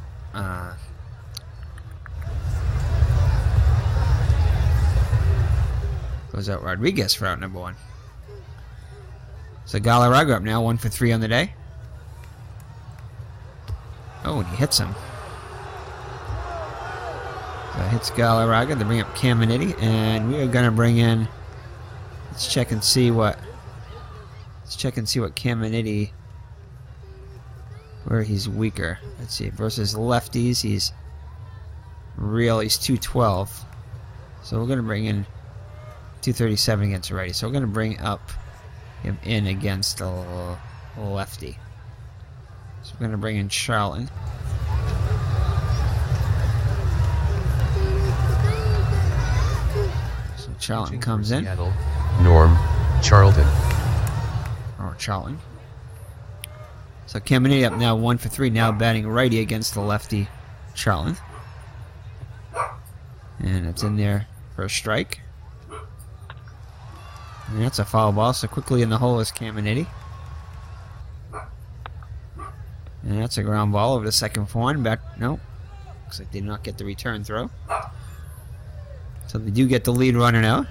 Goes out Rodriguez for out number 1. So Galarraga up now, 1 for 3 on the day. Oh, and he hits him. So hits Galarraga to bring up Caminiti, and we are gonna bring in. Let's check and see what Caminiti, where he's weaker. Let's see, versus lefties, he's 212. So we're gonna bring in 237 against a righty. So we're gonna bring up him in against a lefty. So we're gonna bring in Charlton. So Charlton comes in. Seattle, Norm, Charlton. Or Charlton. So Caminiti up now 1 for 3, now batting righty against the lefty Charlton. And it's in there for a strike. And that's a foul ball, so quickly in the hole is Caminiti. And that's a ground ball over the second for 1. Back, no. Looks like they did not get the return throw. So they do get the lead runner now.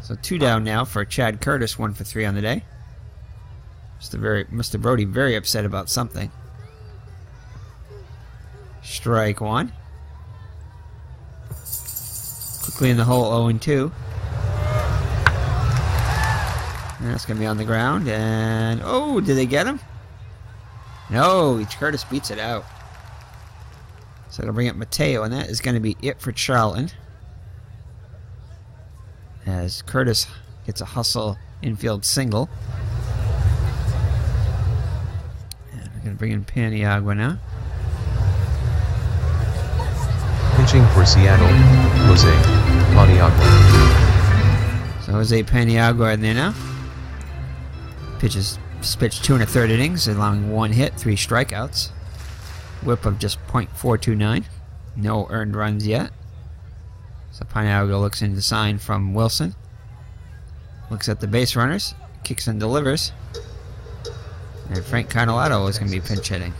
So 2 down now for Chad Curtis, 1 for 3 on the day. Mr. Brody very upset about something. Strike 1. Quickly in the hole, 0-2. And that's going to be on the ground. And, oh, did they get him? No, Curtis beats it out. So it'll bring up Mateo, and that is going to be it for Charlton. As Curtis gets a hustle infield single. And we're going to bring in Paniagua now. Pitching for Seattle, Jose Paniagua. So Jose Paniagua in there now. Pitched 2 1/3 innings, allowing 1 hit, 3 strikeouts. Whip of just .429. No earned runs yet. So Paniagua looks into the sign from Wilson. Looks at the base runners. Kicks and delivers. And Frank Catalano is going to be pinch hitting.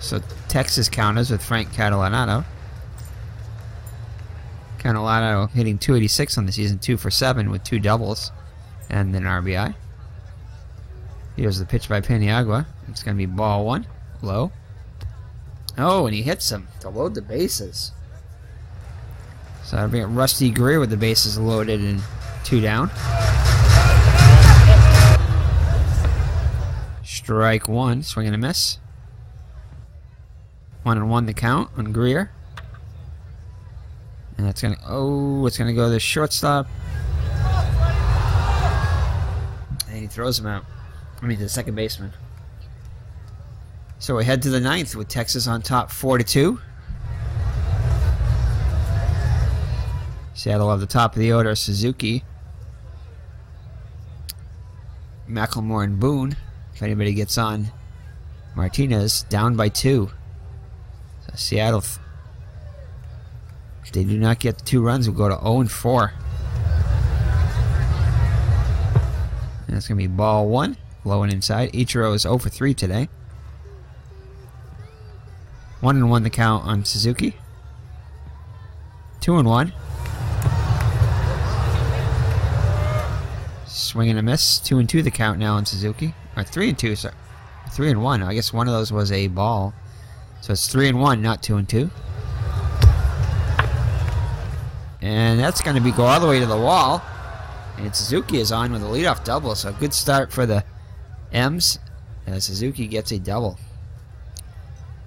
So Texas counters with Frank Catalano. Catalano hitting .286 on the season, 2 for 7 with 2 doubles and an RBI. Here's the pitch by Paniagua. It's going to be ball 1, low. Oh, and he hits him to load the bases. So I'll bring up Rusty Greer with the bases loaded and 2 down. Strike 1, swing and a miss. 1-1 the count on Greer. And it's gonna it's gonna go to the shortstop. And he throws him out. I mean to the second baseman. So we head to the 9th with Texas on top 4-2. Seattle at the top of the order, Suzuki, Macklemore, and Boone. If anybody gets on, Martinez down by 2. So Seattle, if they do not get the 2 runs, we'll go to 0-4. And that's going to be ball 1, low and inside. Ichiro is 0 for 3 today. 1-1 the count on Suzuki. 2-1. Swing and a miss. 2-2 the count now on Suzuki. Or 3-2, sorry. 3-1. I guess one of those was a ball. So it's 3-1, not 2-2. And that's going to go all the way to the wall. And Suzuki is on with a leadoff double. So a good start for the M's. Suzuki gets a double.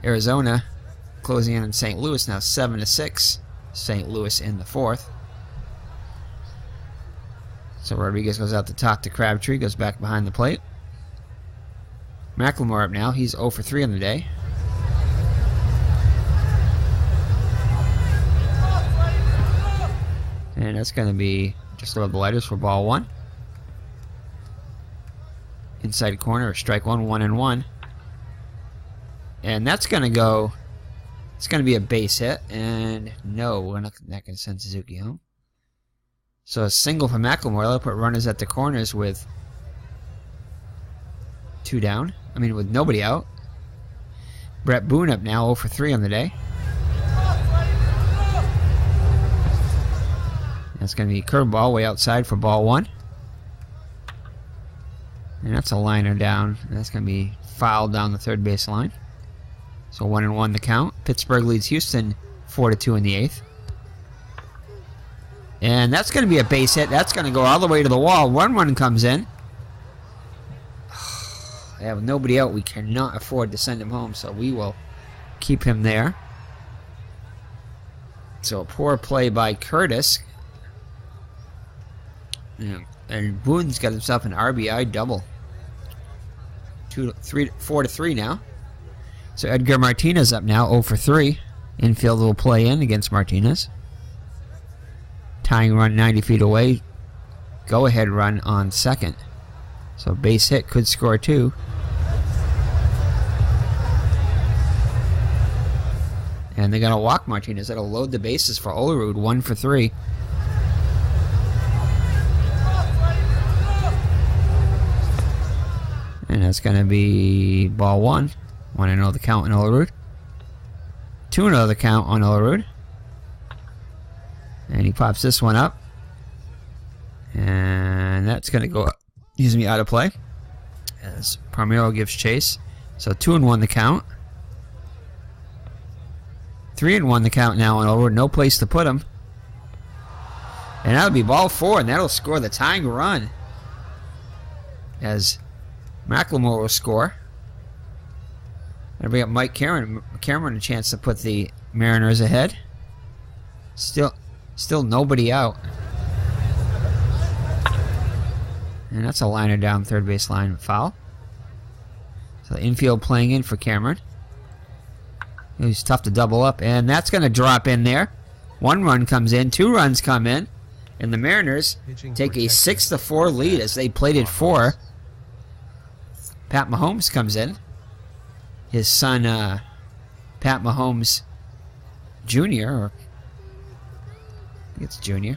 Arizona closing in on St. Louis now 7-6. St. Louis in the fourth. So Rodriguez goes out the top to Crabtree, goes back behind the plate. McLemore up now. He's 0 for 3 on the day. And that's going to be just above the lighters for ball one. Inside corner, strike one, 1-1. And that's going to go. It's going to be a base hit. And no, we're not going to send Suzuki home. So a single for McLemore. They'll put runners at the corners with 2 down. I mean, with nobody out. Brett Boone up now, 0 for 3 on the day. That's going to be curveball way outside for ball one. And that's a liner down. That's going to be fouled down the third base line. So 1-1 the count. Pittsburgh leads Houston 4-2 in the eighth. And that's going to be a base hit. That's going to go all the way to the wall. 1-1 comes in. They have nobody out. We cannot afford to send him home, so we will keep him there. So a poor play by Curtis. And Boone's got himself an RBI double. 4-3 now. So Edgar Martinez up now, 0 for 3. Infield will play in against Martinez. Tying run 90 feet away. Go ahead run on second. So base hit could score 2. And they're going to walk Martinez. That'll load the bases for Olerud, 1 for 3. And that's going to be ball 1. 1-0 the count on Olerud. 2-0 the count on Olerud. And he pops this one up. And that's going to go up. Out of play. As Palmeiro gives chase. So 2-1 the count. 3-1 the count now on Olerud. No place to put him. And that'll be ball 4. And that'll score the tying run. As McLemore will score. And we got Mike Cameron a chance to put the Mariners ahead. Still nobody out. And that's a liner down third base line foul. So the infield playing in for Cameron. He's tough to double up. And that's going to drop in there. 1 run comes in. 2 runs come in. And the Mariners take a 6-4 lead as they plated 4. Pat Mahomes comes in. His son, Pat Mahomes Jr., or I think it's Jr.,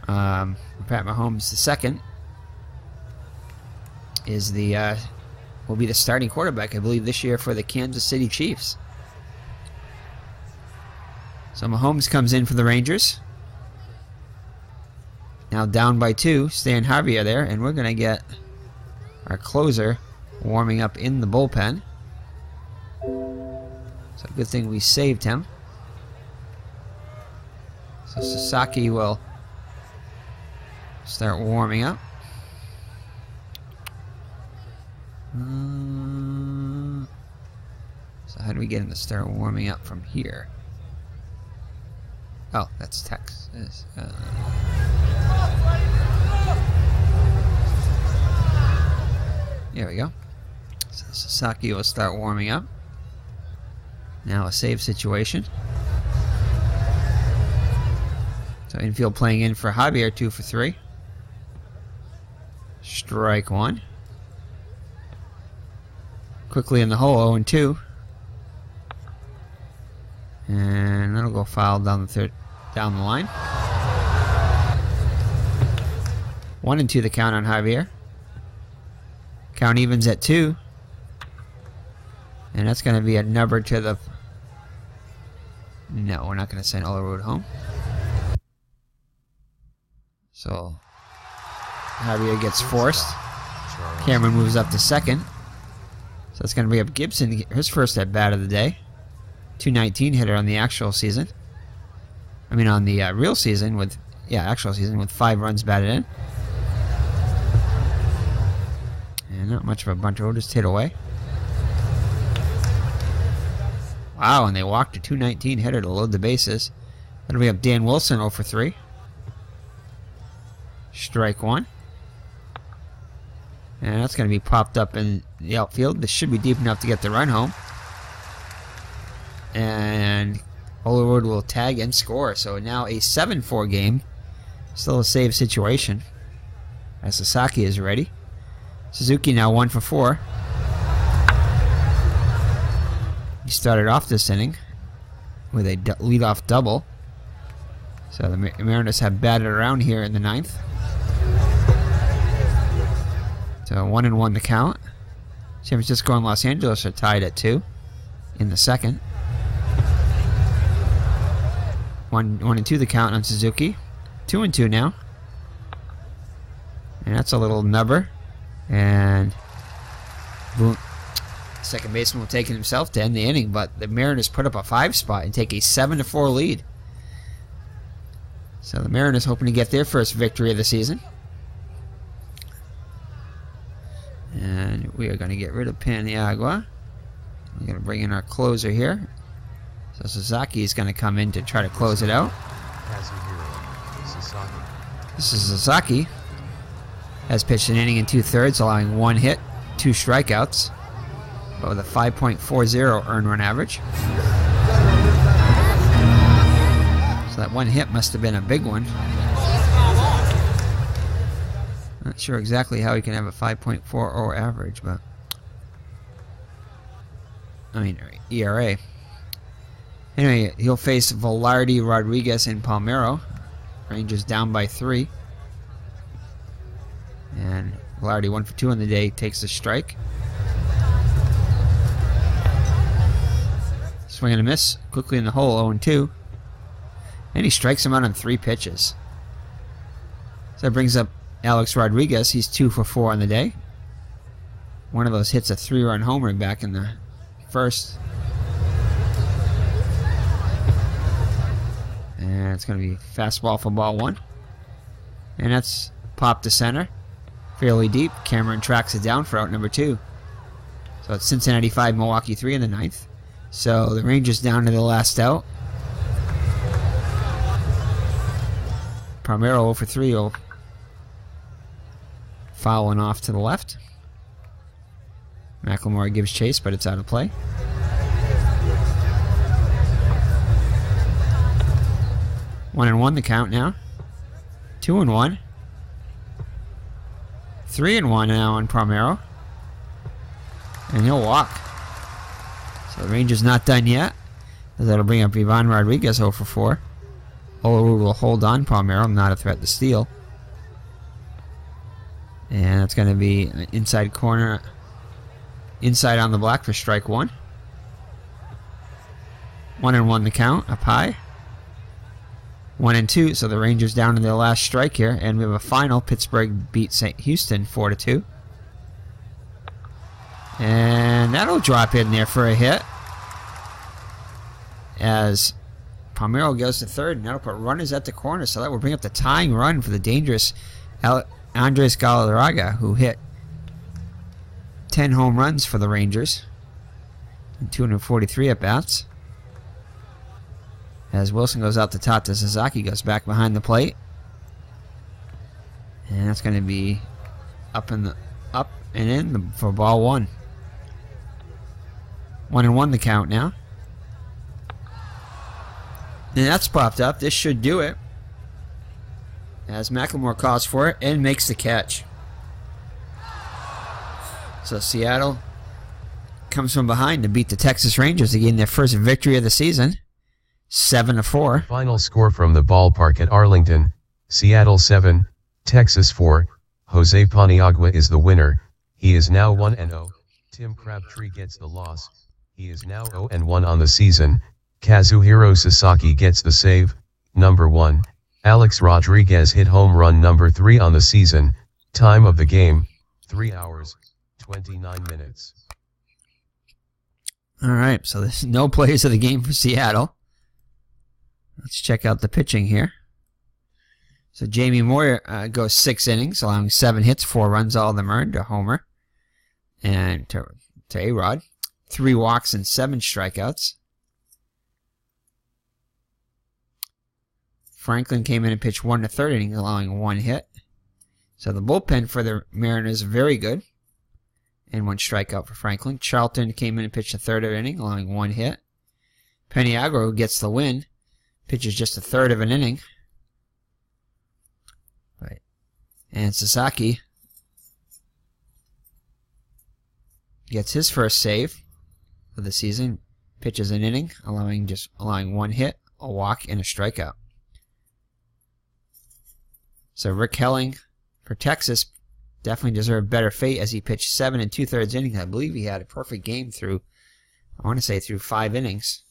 Pat Mahomes II, is will be the starting quarterback, I believe, this year for the Kansas City Chiefs. So Mahomes comes in for the Rangers. Now down by 2, Stan Javier there, and we're going to get our closer warming up in the bullpen. So good thing we saved him. So Sasaki will start warming up. So how do we get him to start warming up from here? Oh, that's Texas. There we go. So Sasaki will start warming up. Now a save situation. So infield playing in for Javier, 2 for 3. Strike 1. Quickly in the hole, 0-2. And that'll go foul down the line. 1-2 the count on Javier. Count evens at 2. And that's going to be a number to the... No, we're not going to send Olerud home. So Javier gets forced. Cameron moves up to second. So it's going to bring up Gibson, his first at bat of the day. 219 hitter on the actual season. I mean, on the real season with, actual season with 5 runs batted in. And not much of a bunter, just hit away. Wow, and they walked a 219 hitter to load the bases. That'll be up Dan Wilson 0 for 3. Strike 1. And that's going to be popped up in the outfield. This should be deep enough to get the run home. And Hollywood will tag and score. So now a 7-4 game. Still a save situation. As Sasaki is ready. Suzuki now 1 for 4. He started off this inning with a leadoff double. So the Mariners have batted around here in the 9th. So 1-1 to count. San Francisco and Los Angeles are tied at 2 in the 2nd. 1-2 the count on Suzuki. 2-2 now. And that's a little nubber. And boom. Second baseman will take it himself to end the inning, but the Mariners put up a 5 spot and take a 7-4 lead. So the Mariners hoping to get their first victory of the season. And we are going to get rid of Paniagua. We're going to bring in our closer here. So Sasaki is going to come in to try to close it out. This is Sasaki. Has pitched an inning in 2/3, allowing 1 hit, 2 strikeouts, but with a 5.40 earned run average. So that 1 hit must have been a big one. Not sure exactly how he can have a 5.40 average, but I mean ERA. Anyway, he'll face Velarde, Rodriguez, and Palmeiro. Rangers down by 3. And Velarde 1 for 2 on the day, takes the strike. Swing and a miss, quickly in the hole, 0-2. And he strikes him out on 3 pitches. So that brings up Alex Rodriguez. He's 2 for 4 on the day. One of those hits a 3-run homer back in the 1st. And it's going to be fastball for ball 1. And that's popped to center. Fairly deep. Cameron tracks it down for out number 2. So it's Cincinnati 5, Milwaukee 3 in the 9th. So the Rangers down to the last out. Palmeiro 0 for 3. Fouling off to the left. McLemore gives chase, but it's out of play. One and one the count now. 2-1. 3-1 now on Palmeiro. And he'll walk. So the Rangers not done yet. That'll bring up Ivan Rodriguez 0 for 4. Olerud will hold on Palmeiro, not a threat to steal. And that's going to be an inside corner, inside on the block for strike 1. 1-1 the count, up high. 1-2, so the Rangers down to their last strike here, and we have a final. Pittsburgh beat St. Houston 4-2. And that'll drop in there for a hit. As Palmeiro goes to third, and that'll put runners at the corner, so that will bring up the tying run for the dangerous Andres Galarraga, who hit 10 home runs for the Rangers in 243 at-bats. As Wilson goes out the top to Sasaki, goes back behind the plate. And that's going to be up and in for ball 1. 1-1 the count now. And that's popped up. This should do it. As McLemore calls for it and makes the catch. So Seattle comes from behind to beat the Texas Rangers to gain their first victory of the season. 7-4. Final score from the ballpark at Arlington: Seattle 7, Texas 4. Jose Paniagua is the winner. He is now 1-0. Tim Crabtree gets the loss. He is now 0-1 on the season. Kazuhiro Sasaki gets the save, number 1. Alex Rodriguez hit home run number 3 on the season. Time of the game, 3 hours, 29 minutes. All right, so there's no plays of the game for Seattle. Let's check out the pitching here. So Jamie Moyer goes 6 innings, allowing 7 hits, 4 runs, all of them earned, a homer. And to A-Rod, 3 walks and 7 strikeouts. Franklin came in and pitched 1 1/3 innings, allowing 1 hit. So the bullpen for the Mariners very good. And 1 strikeout for Franklin. Charlton came in and pitched a 1/3 of an inning, allowing 1 hit. Peniagro, who gets the win, pitches just a 1/3 of an inning. Right. And Sasaki gets his first save of the season. Pitches an inning, allowing 1 hit, a walk, and a strikeout. So Rick Helling for Texas definitely deserved better fate as he pitched 7 2/3 innings. I believe he had a perfect game through 5 innings.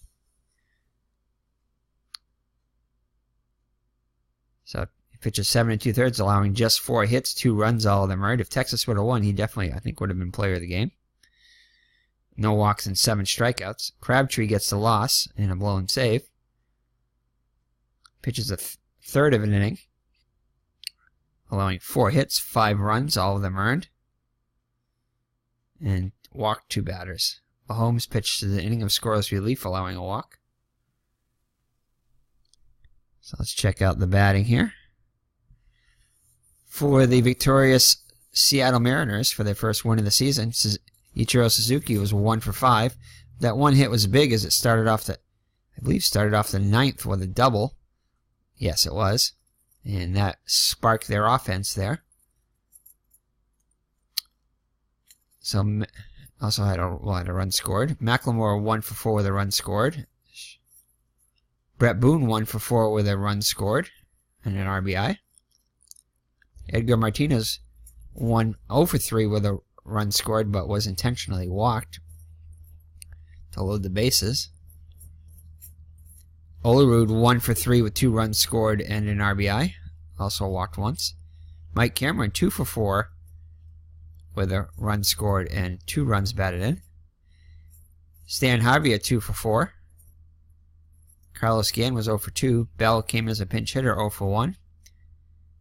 So he pitches 7 2/3, allowing just 4 hits, 2 runs, all of them earned. If Texas would have won, he definitely, I think, would have been player of the game. No walks and 7 strikeouts. Crabtree gets the loss in a blown save. Pitches a 1/3 of an inning, allowing 4 hits, 5 runs, all of them earned, and walked 2 batters. Mahomes pitched to the inning of scoreless relief, allowing a walk. So let's check out the batting here. For the victorious Seattle Mariners for their first win of the season, Ichiro Suzuki was 1 for 5. That 1 hit was big as it started off the 9th with a double. Yes, it was. And that sparked their offense there. So, also had a run scored. McLemore 1 for 4 with a run scored. Brett Boone 1 for 4 with a run scored and an RBI. Edgar Martinez 0 for 3 with a run scored, but was intentionally walked to load the bases. Olerud 1 for 3 with 2 runs scored and an RBI. Also walked once. Mike Cameron 2 for 4 with a run scored and 2 runs batted in. Stan Javier 2 for 4. Carlos Gann was 0 for 2. Bell came as a pinch hitter 0 for 1,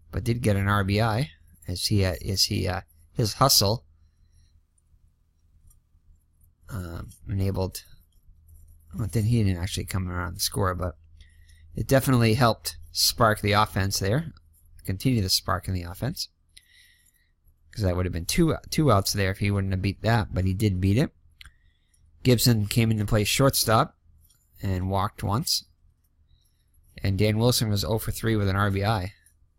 but did get an RBI as his hustle enabled. Well, then he didn't actually come around the score, but it definitely helped spark the offense there. Continue the spark in the offense, because that would have been two outs there if he wouldn't have beat that, but he did beat it. Gibson came in to play shortstop and walked once. And Dan Wilson was 0 for 3 with an RBI.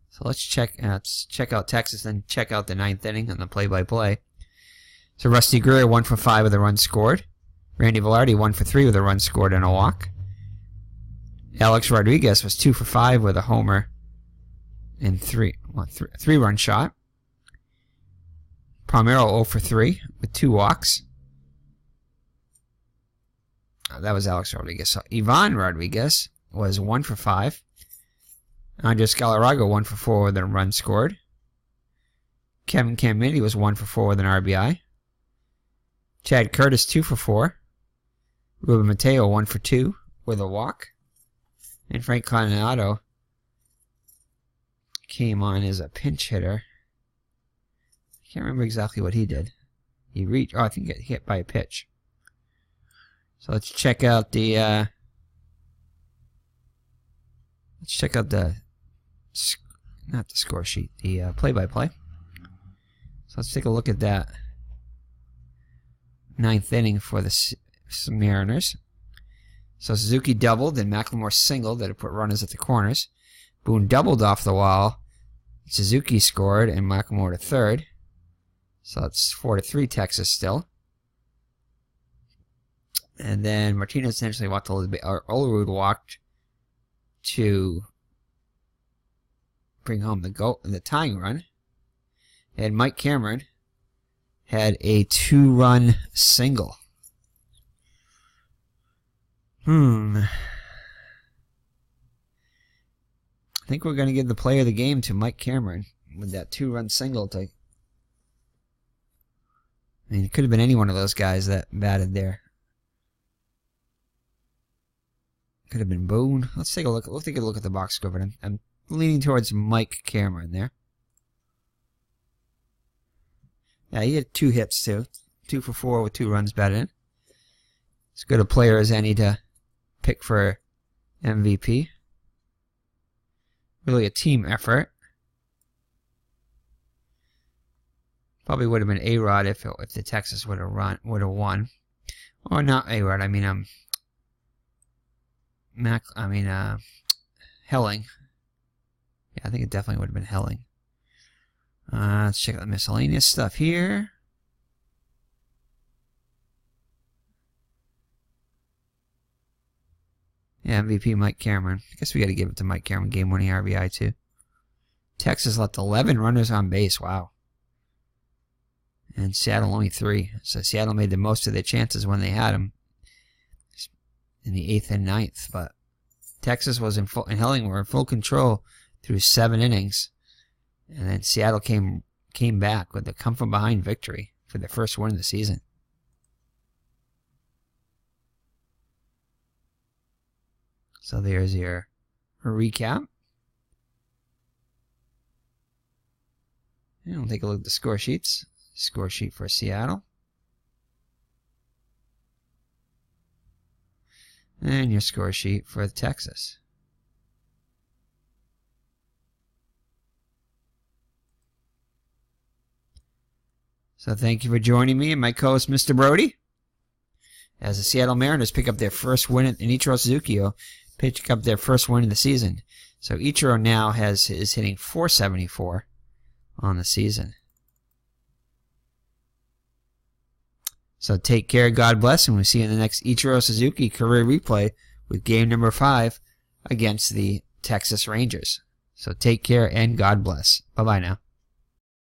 So let's check out Texas, then check out the 9th inning and the play-by-play. So Rusty Greer 1 for 5 with a run scored. Randy Velarde 1 for 3 with a run scored and a walk. Alex Rodriguez was 2 for 5 with a homer and 3-run shot. Palmeiro 0 for 3 with 2 walks. That was Alex Rodriguez. So Ivan Rodriguez was 1 for 5. Andres Galarraga 1 for 4 with a run scored. Kevin Caminiti was 1 for 4 with an RBI. Chad Curtis 2 for 4. Ruben Mateo 1 for 2 with a walk. And Frank Condonato came on as a pinch hitter. I can't remember exactly what he did. He reached. I think he got hit by a pitch. So let's check out the. Not the score sheet. The play-by-play. So let's take a look at that 9th inning for the Mariners. So Suzuki doubled and McLemore singled that had put runners at the corners. Boone doubled off the wall. Suzuki scored and McLemore to third. So it's 4-3 Texas still. And then Martinez essentially walked Olerud walked to bring home the tying run. And Mike Cameron had a 2-run single. I think we're going to give the player of the game to Mike Cameron with that 2-run single to I mean, it could have been any one of those guys that batted there. Could have been Boone. Let's take a look. We'll take a look at the box score, but I'm leaning towards Mike Cameron there. Yeah, he had 2 hits too. 2 for 4 with 2 runs batted in. As good a player as any to pick for MVP. Really a team effort. Probably would have been A-Rod if the Texas would have won. Or not A-Rod, I mean Helling. Yeah, I think it definitely would have been Helling. Let's check out the miscellaneous stuff here. Yeah, MVP Mike Cameron. I guess we got to give it to Mike Cameron. Game-winning RBI too. Texas left 11 runners on base. Wow. And Seattle only 3. So Seattle made the most of their chances when they had them in the 8th and 9th. But Texas was and Helling were in full control through 7 innings. And then Seattle came back with a come-from-behind victory for their first win of the season. So there's your recap. And we'll take a look at the score sheets. Score sheet for Seattle. And your score sheet for Texas. So thank you for joining me and my co-host, Mr. Brody. As the Seattle Mariners pick up their first win in Ichiro Suzuki, pick up their first win of the season. So Ichiro now is hitting .474 on the season. So take care, God bless, and we'll see you in the next Ichiro Suzuki career replay with game number 5 against the Texas Rangers. So take care and God bless. Bye-bye now.